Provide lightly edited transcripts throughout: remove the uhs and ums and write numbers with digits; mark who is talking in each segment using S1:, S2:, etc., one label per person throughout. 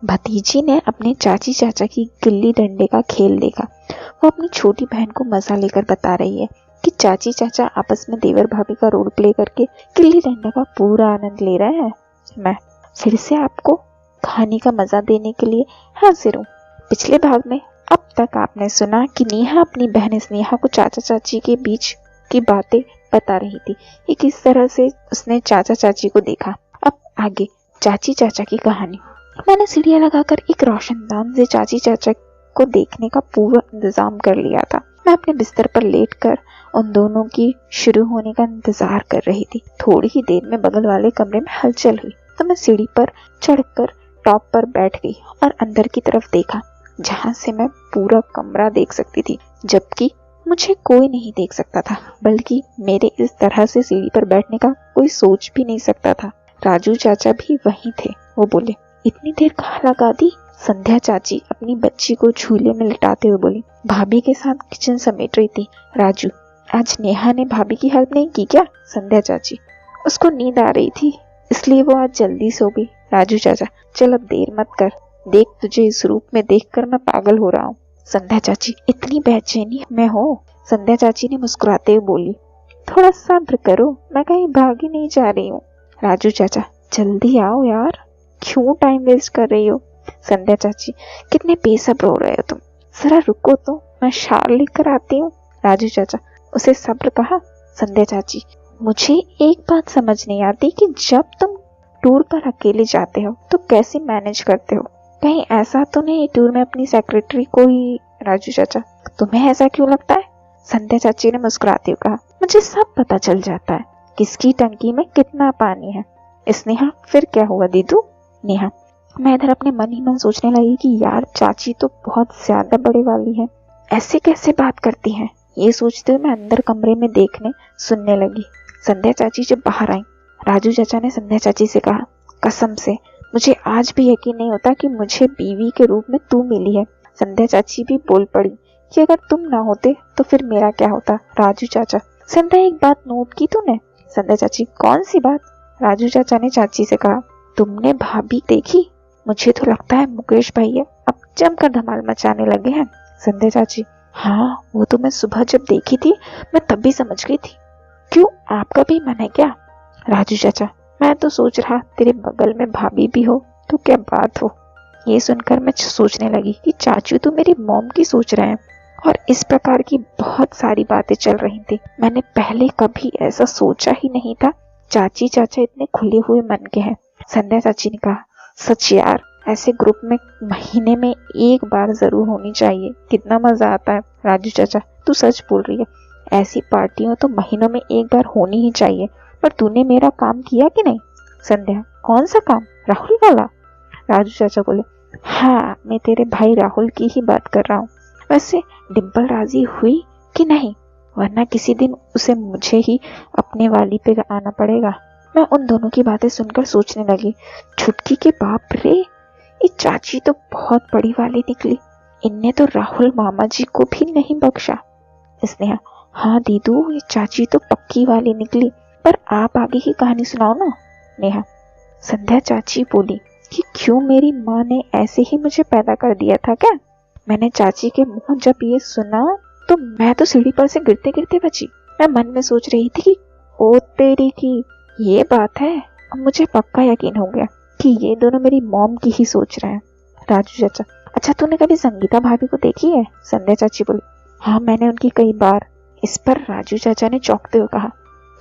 S1: भतीजी ने अपने चाची चाचा की गिल्ली डंडे का खेल देखा। वो अपनी छोटी बहन को मजा लेकर बता रही है कि चाची चाचा आपस में देवर भाभी का रोल प्ले करके गिल्ली डंडा का पूरा आनंद ले रहे हैं। मैं फिर से आपको कहानी का मजा देने के लिए हाजिर हूँ। पिछले भाग में अब तक आपने सुना कि नेहा अपनी बहन स्नेहा को चाचा चाची के बीच की बातें बता रही थी कि किस तरह से उसने चाचा चाची को देखा। अब आगे चाची चाचा की कहानी। मैंने सीढ़ियां लगाकर एक रोशनदान से चाची चाचा को देखने का पूरा इंतजाम कर लिया था। मैं अपने बिस्तर पर लेटकर उन दोनों की शुरू होने का इंतजार कर रही थी। थोड़ी ही देर में बगल वाले कमरे में हलचल हुई तो मैं सीढ़ी पर चढ़कर टॉप पर बैठ गई और अंदर की तरफ देखा, जहां से मैं पूरा कमरा देख सकती थी, जबकि मुझे कोई नहीं देख सकता था, बल्कि मेरे इस तरह से सीढ़ी पर बैठने का कोई सोच भी नहीं सकता था। राजू चाचा भी वहीं थे। वो बोले, इतनी देर कहाँ लगा दी? संध्या चाची अपनी बच्ची को झूले में लिटाते हुए बोली। भाभी के साथ किचन समेट रही थी। राजू, आज नेहा ने भाभी की हेल्प नहीं की क्या? संध्या चाची, उसको नींद आ रही थी इसलिए वो आज जल्दी सो गई। राजू चाचा, चल अब देर मत कर, देख तुझे इस रूप में देखकर मैं पागल हो रहा हूँ। संध्या चाची, इतनी बेचैनी में हो? संध्या चाची ने मुस्कुराते हुए बोली, थोड़ा सब्र करो, मैं कहीं भागी नहीं जा रही हूँ। राजू चाचा, जल्दी आओ यार, क्यों टाइम वेस्ट कर रही हो? संध्या चाची, कितने बेसब्र हो रहे हो तुम, जरा रुको तो मैं शाल लेकर आती हूँ। राजू चाचा, उसे सब्र कहा? संध्या चाची, मुझे एक बात समझ नहीं आती कि जब तुम टूर पर अकेले जाते हो तो कैसे मैनेज करते हो? कहीं ऐसा तो नहीं टूर में अपनी सेक्रेटरी को ही? राजू चाचा, तुम्हें ऐसा क्यों लगता है? संध्या चाची ने मुस्कुराते हुए कहा, मुझे सब पता चल जाता है, किसकी टंकी में कितना पानी है। स्नेहा, फिर क्या हुआ दीदू? नेहा, मैं इधर अपने मन ही मन सोचने लगी कि यार चाची तो बहुत ज्यादा बड़े वाली है, ऐसे कैसे बात करती हैं। ये सोचते हुए मैं अंदर कमरे में देखने सुनने लगी। संध्या चाची जब बाहर आई, राजू चाचा ने संध्या चाची से कहा, कसम से मुझे आज भी यकीन नहीं होता कि मुझे बीवी के रूप में तू मिली है। संध्या चाची भी बोल पड़ी कि अगर तुम ना होते तो फिर मेरा क्या होता। राजू चाचा, संध्या एक बात नोट की तूने? संध्या चाची, कौन सी बात? राजू चाचा ने चाची से कहा, तुमने भाभी देखी? मुझे तो लगता है मुकेश भैया अब जमकर धमाल मचाने लगे हैं। संध्या चाची, हाँ वो तो मैं सुबह जब देखी थी मैं तब भी समझ गई थी। क्यों, आपका भी मन है क्या? राजू चाचा, मैं तो सोच रहा तेरे बगल में भाभी भी हो तो क्या बात हो। ये सुनकर मैं सोचने लगी कि चाचू तो मेरी मॉम की सोच रहे हैं और इस प्रकार की बहुत सारी बातें चल रही थी। मैंने पहले कभी ऐसा सोचा ही नहीं था। चाची चाचा इतने खुले हुए मन के हैं। संध्या चाची ने कहा, सच यार, ऐसे ग्रुप में महीने में एक बार जरूर होनी चाहिए, कितना मजा आता है। राजू चाचा, तू सच बोल रही है, ऐसी पार्टियां तो महीनों में एक बार होनी ही चाहिए, पर तूने मेरा काम किया कि नहीं? संध्या, कौन सा काम? राहुल वाला? राजू चाचा बोले, हाँ मैं तेरे भाई राहुल की ही बात कर रहा हूँ। वैसे डिम्पल राजी हुई कि नहीं, वरना किसी दिन उसे मुझे ही अपने वाली पे आना पड़ेगा। मैं उन दोनों की बातें सुनकर सोचने लगी, छुटकी के बाप रे, ये चाची तो बहुत बड़ी वाली निकली, इनने तो राहुल मामा जी को भी नहीं बख्शा। स्नेहा, हाँ दीदू, ये चाची तो पक्की वाली निकली, पर आप आगे की कहानी सुनाओ ना। नेहा, संध्या चाची बोली कि क्यों मेरी माँ ने ऐसे ही मुझे पैदा कर दिया था क्या? मैंने चाची के मुंह जब ये सुना तो मैं तो सीढ़ी पर से गिरते गिरते बची। मैं मन में सोच रही थी कि ओ तेरी की, ये बात है। अब मुझे पक्का यकीन हो गया कि ये दोनों मेरी मॉम की ही सोच रहे हैं। राजू चाचा, अच्छा तूने कभी संगीता भाभी को देखी है? संध्या चाची बोली, हाँ मैंने उनकी कई बार। इस पर राजू चाचा ने चौंकते हुए कहा,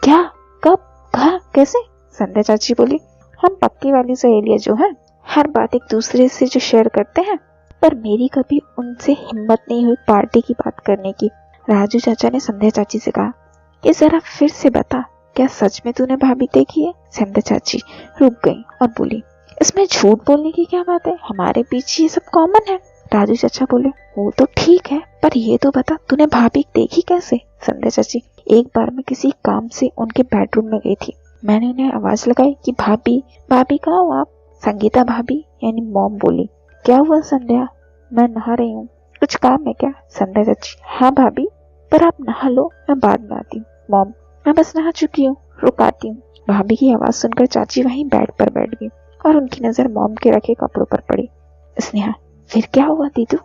S1: क्या, कब, कहा, कैसे? संध्या चाची बोली, हम पक्की वाली सहेलियां जो हैं, हर बात एक दूसरे से जो शेयर करते हैं, पर मेरी कभी उनसे हिम्मत नहीं हुई पार्टी की बात करने की। राजू चाचा ने संध्या चाची से कहा, ये जरा फिर से बता, क्या सच में तूने भाभी देखी है? संध्या चाची रुक गई और बोली, इसमें झूठ बोलने की क्या बात है, हमारे बीच ये सब कॉमन है। राजू चाचा बोले, वो तो ठीक है, पर ये तो बता तूने भाभी देखी कैसे? संध्या चाची, एक बार मैं किसी काम से उनके बेडरूम में गई थी, मैंने उन्हें आवाज लगाई कि भाभी, भाभी कहाँ हो आप? संगीता भाभी यानी मॉम बोली, क्या हुआ संध्या? मैं नहा रही हूँ, कुछ काम है क्या? संध्या चाची, हाँ भाभी, पर आप नहा लो, मैं बाद में आती हूँ। मॉम, मैं बस नहा चुकी हूँ, रुक आती हूँ। भाभी की आवाज सुनकर चाची वहीं बेड पर बैठ गई और उनकी नजर मॉम के रखे कपड़ों पर पड़ी। स्नेहा, फिर क्या हुआ दीदू?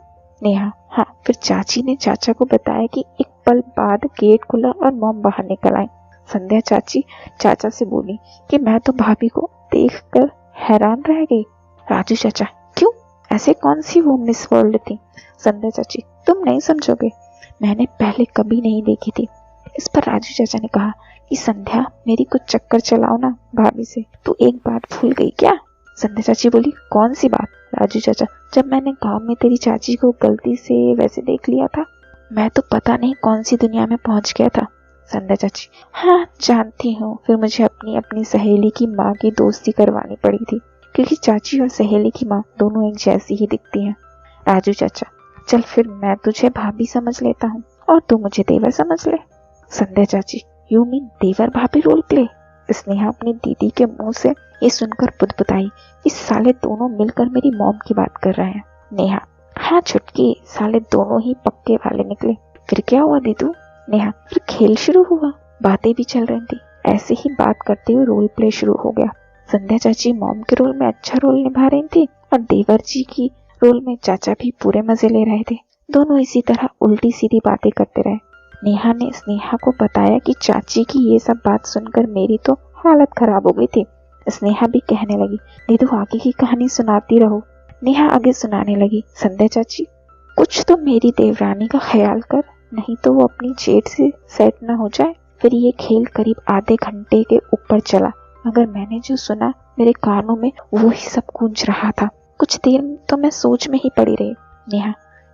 S1: नेहा, हाँ, फिर चाची ने चाचा को बताया कि एक पल बाद गेट खुला और मॉम बाहर निकल आई। संध्या चाची चाचा से बोली कि मैं तो भाभी को देखकर हैरान रह गई। राजू चाचा, क्यों? ऐसे कौन सी वो मिस वर्ल्ड थी? संध्या चाची, तुम नहीं समझोगे, मैंने पहले कभी नहीं देखी थी। इस पर राजू चाचा ने कहा कि संध्या, मेरी कुछ चक्कर चलाओ ना भाभी से, तू एक बात भूल गई क्या? संध्या चाची बोली, कौन सी बात? राजू चाचा, जब मैंने गांव में तेरी चाची को गलती से वैसे देख लिया था, मैं तो पता नहीं कौन सी दुनिया में पहुंच गया था। संध्या चाची, हाँ जानती हूँ, फिर मुझे अपनी अपनी सहेली की माँ की दोस्ती करवानी पड़ी थी, क्योंकि चाची और सहेली की माँ दोनों एक जैसी ही दिखती हैं। राजू चाचा, चल फिर मैं तुझे भाभी समझ लेता हूँ और तू मुझे देवर समझ ले। संध्या चाची, यू मीन देवर भाभी रोल प्ले? स्नेहा अपनी दीदी के मुंह से ये सुनकर बुदबुदाई, इस साले दोनों मिलकर मेरी मॉम की बात कर रहे हैं। नेहा, हाँ छुटकी, साले दोनों ही पक्के वाले निकले। फिर क्या हुआ दीदू? नेहा, फिर खेल शुरू हुआ, बातें भी चल रही थी। ऐसे ही बात करते हुए रोल प्ले शुरू हो गया। संध्या चाची मॉम के रोल में अच्छा रोल निभा रही थी और देवर जी की रोल में चाचा भी पूरे मजे ले रहे थे। दोनों इसी तरह उल्टी सीधी बातें करते रहे। नेहा ने स्नेहा को बताया कि चाची की ये सब बात सुनकर मेरी तो हालत खराब हो गई थी। स्नेहा भी कहने लगी, दीदू आगे की कहानी सुनाती रहो। नेहा आगे सुनाने लगी, संध्या चाची, कुछ तो मेरी देवरानी का ख्याल कर, नहीं तो वो अपनी जेठ से सेट न हो जाए। फिर ये खेल करीब आधे घंटे के ऊपर चला, मगर मैंने जो सुना मेरे कानों में वो ही सब गूंज रहा था। कुछ देर तो मैं सोच में ही पड़ी रही। नेहा,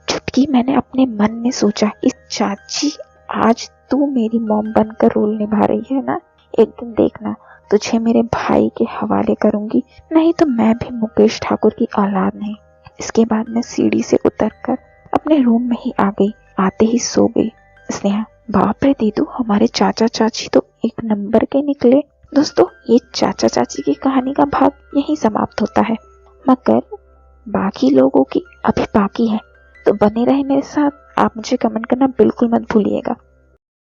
S1: चुटकी, मैंने अपने मन में सोचा, इस चाची, आज तू मेरी मॉम बनकर रोल निभा रही है ना, एक दिन देखना तुझे मेरे भाई के हवाले करूंगी, नहीं तो मैं भी मुकेश ठाकुर की औलाद नहीं। इसके बाद मैं सीढ़ी से उतरकर अपने रूम में ही आ गई, आते ही सो गई। स्नेहा, बाप रे दीदू, हमारे चाचा चाची तो एक नंबर के निकले। दोस्तों, ये चाचा चाची की कहानी का भाग यहीं समाप्त होता है, मगर बाकी लोगों की अभी बाकी है, तो बने रहे मेरे साथ। आप मुझे कमेंट करना बिल्कुल मत भूलिएगा।